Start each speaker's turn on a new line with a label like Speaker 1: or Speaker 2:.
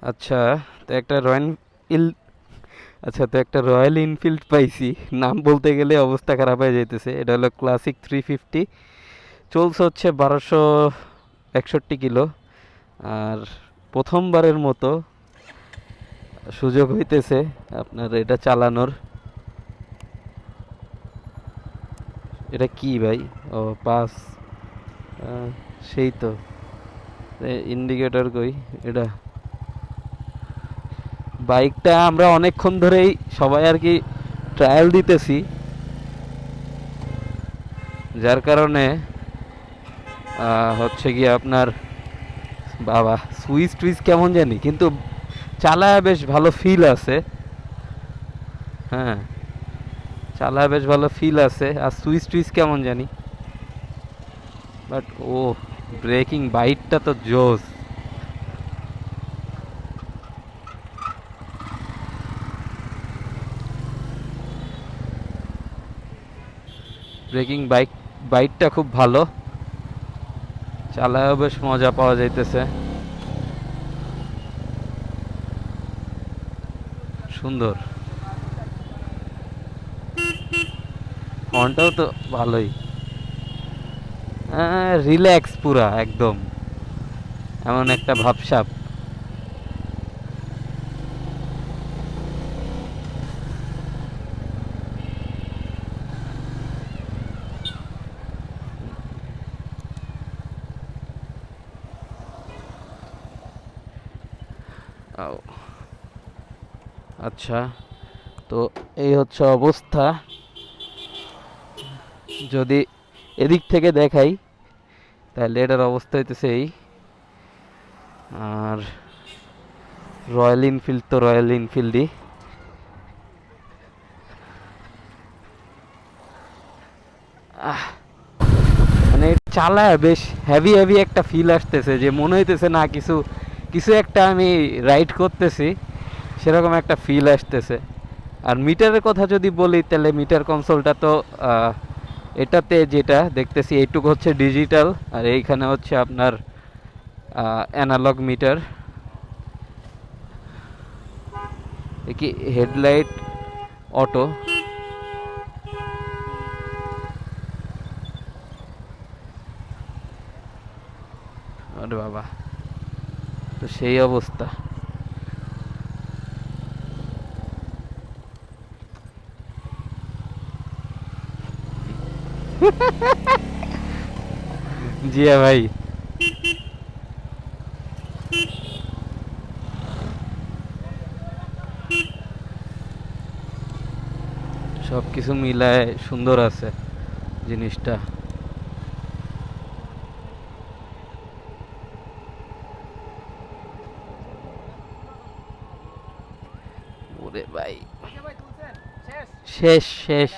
Speaker 1: আচ্ছা, তো একটা রয়্যাল ইল আচ্ছা তো একটা রয়্যাল এনফিল্ড পাইছি। নাম বলতে গেলে অবস্থা খারাপ হয়ে যাইতেছে। এটা হলো ক্লাসিক 350। চলছে হচ্ছে 1261 কিলো। আর প্রথমবারের মতো সুযোগ হইতেছে আপনার এটা চালানোর। এটা কি ভাই? ও পাস। সেই তো। ইন্ডিকেটর কই? এটা বাইকটা আমরা অনেকক্ষণ ধরেই সবাই আর কি ট্রায়াল দিতেছি, যার কারণে হচ্ছে কি আপনার বাবা সুইচ টুইচ কেমন জানি, কিন্তু চালায় বেশ ভালো ফিল আছে। হ্যাঁ, চালায় বেশ ভালো ফিল আছে। আর সুইচ টুইচ কেমন জানি, বাট ও ব্রেকিং বাইটটা তো জোস। ব্রেকিং বাইটটা খুব ভালো, চালায়ও বেশ মজা পাওয়া যাইতেছে। সুন্দর, হর্নটাও তো ভালোই। রিল্যাক্স পুরা একদম, এমন একটা ভাবসাব। আও, আচ্ছা, তো এই হচ্ছে অবস্থা। যদি এদিক থেকে দেখাই তাহলে এটার অবস্থা হইতেছে এই। আর রয়্যাল এনফিল্ড তো রয়্যাল এনফিল্ডই। মানে চালায় বেশ হেভি হেভি একটা ফিল আসতেছে, যে মনে হইতেছে না কিছু কিছু একটা আমি রাইড করতেছি, সেরকম একটা ফিল আসতেছে। আর মিটারের কথা যদি বলি তাহলে মিটার কনসোলটা তো এটাতে যেটা দেখতেছি এইটুকু হচ্ছে ডিজিটাল, আর এইখানে হচ্ছে আপনার অ্যানালগ মিটার। কি হেডলাইট অটো। আরে বাবা, তো সেই অবস্থা। জিয়া ভাই, সব কিছু মিলায় সুন্দর আছে জিনিসটা। ওরে ভাই, শেষ শেষ।